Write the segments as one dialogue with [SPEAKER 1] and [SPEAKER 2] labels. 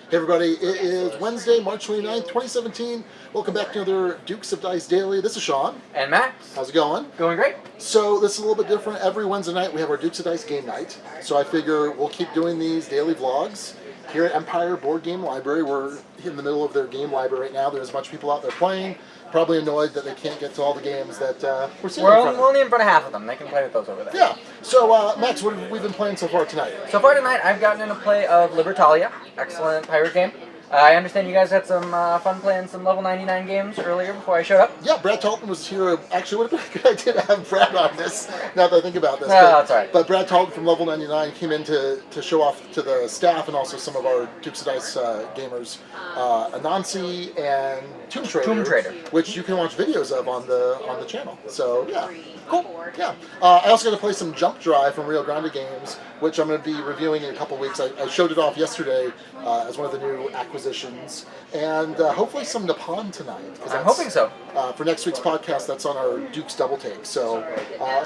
[SPEAKER 1] Hey everybody, it is Wednesday, March 29th, 2017. Welcome back to another Dukes of Dice Daily. This is Sean.
[SPEAKER 2] And Max.
[SPEAKER 1] How's it going?
[SPEAKER 2] Going great.
[SPEAKER 1] So this is a little bit different. Every Wednesday night we have our Dukes of Dice game night. So I figure we'll keep doing these daily vlogs. Here at Empire Board Game Library, we're in the middle of their game library right now. There's a bunch of people out there playing. Probably annoyed that they can't get to all the games that we're seeing.
[SPEAKER 2] We're only in front of half of them. They can play with those over there.
[SPEAKER 1] Yeah. So Max, what have we been playing so far tonight?
[SPEAKER 2] So far tonight, I've gotten into play of Libertalia. Excellent pirate game. I understand you guys had some fun playing some level 99 games earlier before I showed up.
[SPEAKER 1] Yeah, Brad Talton was here. Actually, would have been a good idea to have Brad on this, now that I think about this.
[SPEAKER 2] No, that's all right.
[SPEAKER 1] But Brad Talton from Level 99 came in to show off to the staff and also some of our Dukes of Dice gamers, Anansi and Tomb Trader, which you can watch videos of on the channel. So, yeah. Cool. Yeah. I also got to play some Jump Drive from Rio Grande Games, which I'm going to be reviewing in a couple weeks. I showed it off yesterday as one of the new acquisitions, and hopefully some Nippon tonight.
[SPEAKER 2] I'm hoping so.
[SPEAKER 1] For next week's podcast, that's on our Duke's Double Take. So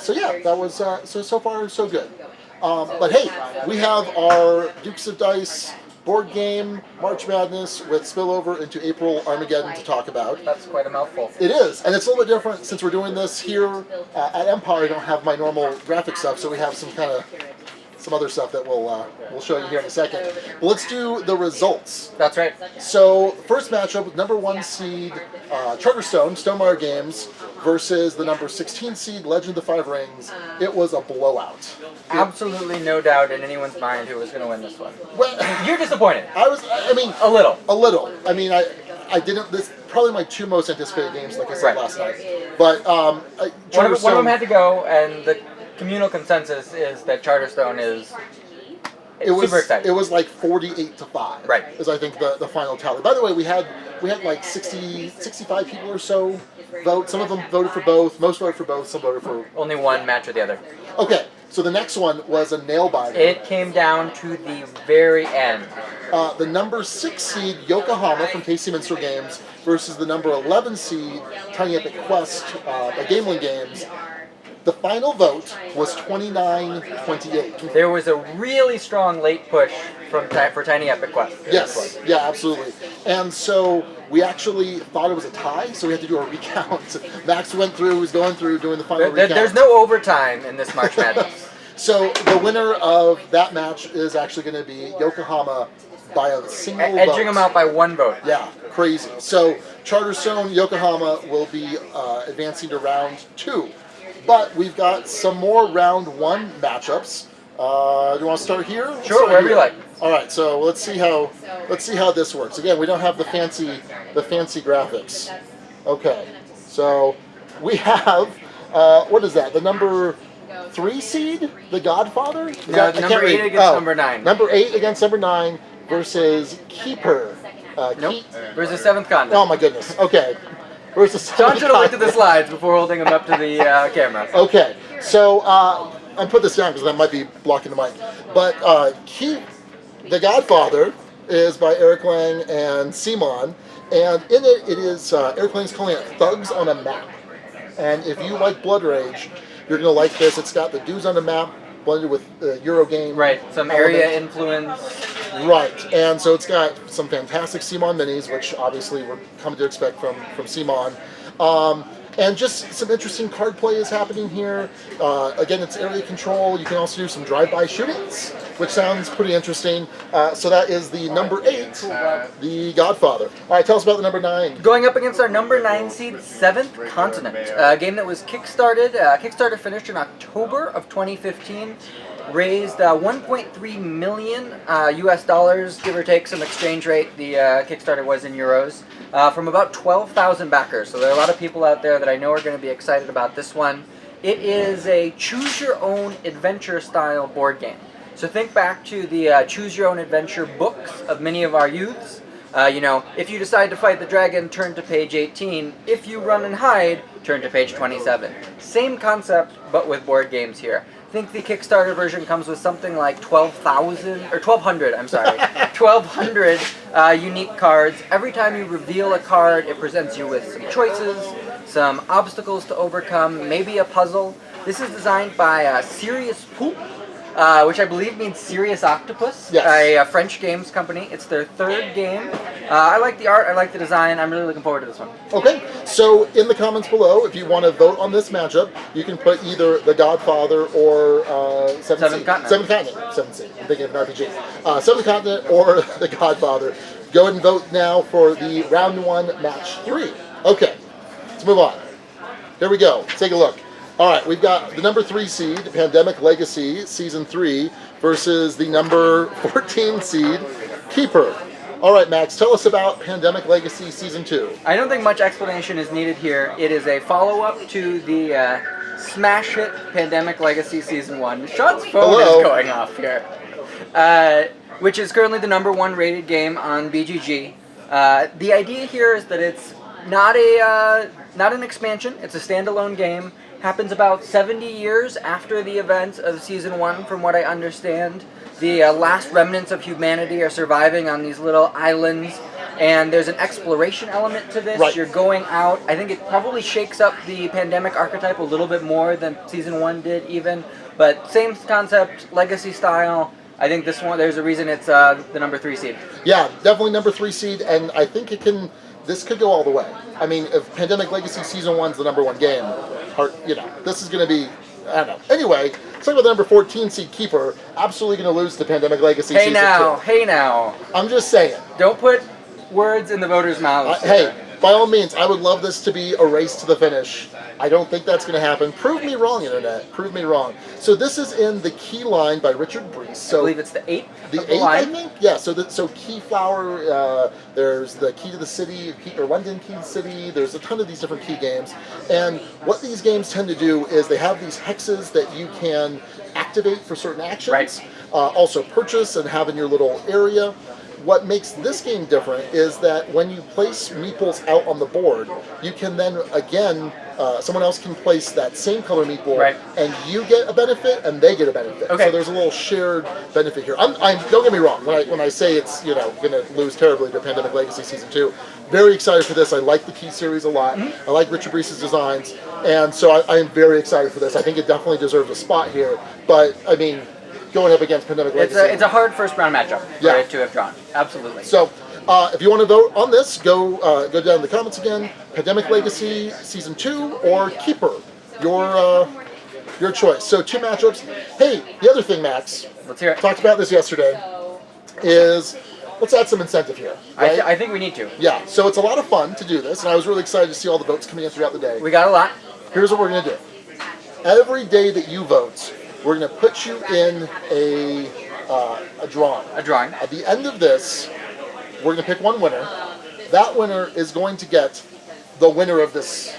[SPEAKER 1] yeah, that was so far so good. But hey, we have our Dukes of Dice board game March Madness with spillover into April Armageddon to talk about.
[SPEAKER 2] That's quite a mouthful.
[SPEAKER 1] It is, and it's a little bit different since we're doing this here at Empire. I don't have my normal graphic stuff, so we have some other stuff that we'll show you here in a second. But let's do the results.
[SPEAKER 2] That's right.
[SPEAKER 1] So first matchup with number 1 seed Charterstone, Stonemaier Games versus the number 16 seed Legend of the Five Rings. It was a blowout.
[SPEAKER 2] Absolutely no doubt in anyone's mind who was going to win this one.
[SPEAKER 1] Well,
[SPEAKER 2] you're disappointed.
[SPEAKER 1] I mean,
[SPEAKER 2] a little.
[SPEAKER 1] I mean, I didn't. This probably my two most anticipated games, like I said last night. But
[SPEAKER 2] one of them had to go, and the communal consensus is that Charterstone is super exciting.
[SPEAKER 1] It was like 48-5.
[SPEAKER 2] Right.
[SPEAKER 1] Is I think the final tally. By the way, we had like 65 people or so vote. Some of them voted for both. Most voted for both. Some voted for
[SPEAKER 2] only one match or the other.
[SPEAKER 1] Okay. So the next one was a nail biter.
[SPEAKER 2] It came down to the very end.
[SPEAKER 1] The number 6 seed Yokohama from Casey Minstrel Games versus the number 11 seed Tiny Epic Quest by Gameling Games. The final vote was 29-28.
[SPEAKER 2] There was a really strong late push for Tiny Epic Quest.
[SPEAKER 1] Yes, yeah, absolutely. And so we actually thought it was a tie, so we had to do a recount. Max was going through doing the final recount.
[SPEAKER 2] There's no overtime in this March Madness.
[SPEAKER 1] So the winner of that match is actually going to be Yokohama by a single vote.
[SPEAKER 2] Edging them out by one vote.
[SPEAKER 1] Yeah, crazy. So Charterstone, Yokohama will be advancing to round 2. But we've got some more round 1 matchups. Do you want to start here?
[SPEAKER 2] Sure, wherever you like.
[SPEAKER 1] All right, so let's see how this works. Again, we don't have the fancy graphics. Okay, so we have what is that? The number 3 seed, the Godfather?
[SPEAKER 2] No, number 8 against number 9.
[SPEAKER 1] Number 8 against number 9 versus Keyper.
[SPEAKER 2] Nope. Versus 7th Continent.
[SPEAKER 1] Oh my goodness. Okay.
[SPEAKER 2] John should have looked at the slides before holding them up to the camera.
[SPEAKER 1] Okay, so I put this down because that might be blocking the mic. But The Godfather is by Eric Lang and Simon, and in it is Eric Lang's calling it Thugs on a Map. And if you like Blood Rage, you're going to like this. It's got the dudes on the map blended with Eurogame.
[SPEAKER 2] Right, some area influence.
[SPEAKER 1] Right, and so it's got some fantastic Simon minis, which obviously we're coming to expect from Simon. And just some interesting card play is happening here. Again, it's area control. You can also do some drive-by shootings, which sounds pretty interesting. So that is the number 8, the Godfather. All right, tell us about the number 9.
[SPEAKER 2] Going up against our number 9 seed, 7th Continent. A game that was kickstarted. Kickstarter finished in October of 2015. Raised 1.3 million US dollars, give or take some exchange rate. The Kickstarter was in euros, from about 12,000 backers. So there are a lot of people out there that I know are going to be excited about this one. It is a choose-your-own adventure style board game. So think back to the choose-your-own adventure books of many of our youths. If you decide to fight the dragon, turn to page 18. If you run and hide, turn to page 27. Same concept, but with board games here. I think the Kickstarter version comes with something like 1,200, I'm sorry, 1,200 unique cards. Every time you reveal a card, it presents you with some choices, some obstacles to overcome, maybe a puzzle. This is designed by Sirius Poop, which I believe means Serious Octopus,
[SPEAKER 1] Yes.
[SPEAKER 2] a French games company. It's their third game. I like the art, I like the design. I'm really looking forward to this one.
[SPEAKER 1] Okay, so in the comments below, if you want to vote on this matchup, you can put either the Godfather or
[SPEAKER 2] Seventh Continent.
[SPEAKER 1] Seventh Continent. 7C. I'm thinking of an RPG. Seventh Continent or the Godfather. Go ahead and vote now for the round 1, match 3. Okay, let's move on. Here we go. Take a look. All right, we've got the number 3 seed, Pandemic Legacy, Season 3, versus the number 14 seed, Keyper. All right, Max, tell us about Pandemic Legacy Season 2.
[SPEAKER 2] I don't think much explanation is needed here. It is a follow-up to the smash hit Pandemic Legacy Season 1. Sean's phone is going off here. Which is currently the number 1 rated game on BGG. The idea here is that it's not an expansion, it's a standalone game. Happens about 70 years after the events of Season 1, from what I understand. The last remnants of humanity are surviving on these little islands, and there's an exploration element to this.
[SPEAKER 1] Right.
[SPEAKER 2] You're going out. I think it probably shakes up the Pandemic archetype a little bit more than Season 1 did even, but same concept, legacy style. I think this one, there's a reason it's the number 3 seed.
[SPEAKER 1] Yeah, definitely number 3 seed, and I think this could go all the way. I mean, if Pandemic Legacy Season 1's the number 1 game, this is going to be, I don't know. Anyway, let's talk about the number 14 seed Keyper. Absolutely going to lose to Pandemic Legacy Season 2.
[SPEAKER 2] Hey now.
[SPEAKER 1] I'm just saying.
[SPEAKER 2] Don't put words in the voters' mouths.
[SPEAKER 1] Hey, by all means, I would love this to be a race to the finish. I don't think that's going to happen. Prove me wrong, Internet. Prove me wrong. So this is in the Key line by Richard Brees. So
[SPEAKER 2] I believe it's the 8th.
[SPEAKER 1] The 8th,
[SPEAKER 2] line.
[SPEAKER 1] I think? Yeah, so Keyflower, there's the Key to the City, or London Key to the City, there's a ton of these different key games. And what these games tend to do is they have these hexes that you can activate for certain actions.
[SPEAKER 2] Right.
[SPEAKER 1] Also purchase and have in your little area. What makes this game different is that when you place meeples out on the board, you can then, again, someone else can place that same color meeple,
[SPEAKER 2] right,
[SPEAKER 1] and you get a benefit, and they get a benefit.
[SPEAKER 2] Okay.
[SPEAKER 1] So there's a little shared benefit here. Don't get me wrong, when I say it's going to lose terribly to Pandemic Legacy Season 2, very excited for this. I like the Key series a lot. I like Richard Brees' designs, and so I am very excited for this. I think it definitely deserves a spot here, but, I mean, going up against Pandemic Legacy.
[SPEAKER 2] It's a hard first round matchup for it to have drawn. Absolutely.
[SPEAKER 1] So, if you want to vote on this, go down in the comments again. Pandemic Legacy Season 2 or Keyper, your choice. So 2 matchups. Hey, the other thing, Max.
[SPEAKER 2] Let's hear it.
[SPEAKER 1] Talked about this yesterday. Is let's add some incentive here. Right?
[SPEAKER 2] I think we need to.
[SPEAKER 1] Yeah. So it's a lot of fun to do this, and I was really excited to see all the votes coming in throughout the day.
[SPEAKER 2] We got a lot.
[SPEAKER 1] Here's what we're going to do. Every day that you vote, we're going to put you in a drawing.
[SPEAKER 2] A drawing.
[SPEAKER 1] At the end of this, we're going to pick one winner. That winner is going to get the winner of this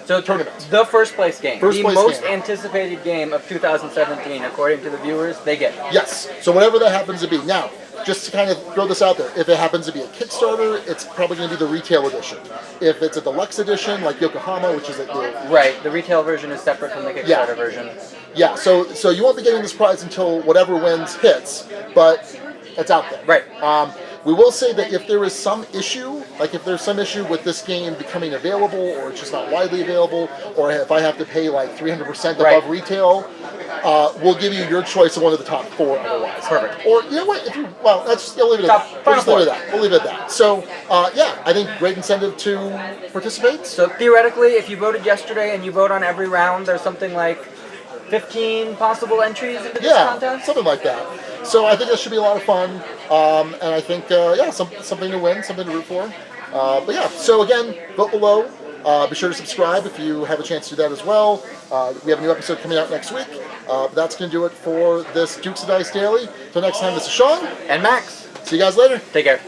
[SPEAKER 1] tournament.
[SPEAKER 2] The first place game.
[SPEAKER 1] The
[SPEAKER 2] most anticipated game of 2017, according to the viewers, they get.
[SPEAKER 1] Yes. So whatever that happens to be. Now, just to kind of throw this out there, if it happens to be a Kickstarter, it's probably going to be the retail edition. If it's a deluxe edition, like Yokohama, which is the
[SPEAKER 2] right, the retail version is separate from the Kickstarter version.
[SPEAKER 1] Yeah. So you won't be getting this prize until whatever wins hits, but it's out there.
[SPEAKER 2] Right.
[SPEAKER 1] We will say that if there is some issue, like if there's some issue with this game becoming available, or it's just not widely available, or if I have to pay like 300% above retail, we'll give you your choice of one of the top 4 otherwise.
[SPEAKER 2] Perfect.
[SPEAKER 1] Or you know what? If you we'll leave it at that. We'll just leave it at that. We'll leave it at that. So yeah, I think great incentive to participate.
[SPEAKER 2] So theoretically, if you voted yesterday and you vote on every round, there's something like 15 possible entries into this contest?
[SPEAKER 1] Something like that. So I think that should be a lot of fun, and I think, something to win, something to root for. But yeah, so again, vote below. Be sure to subscribe if you have a chance to do that as well. We have a new episode coming out next week. But that's going to do it for this Dukes of Dice Daily. Until next time, this is Sean.
[SPEAKER 2] And Max.
[SPEAKER 1] See you guys later.
[SPEAKER 2] Take care.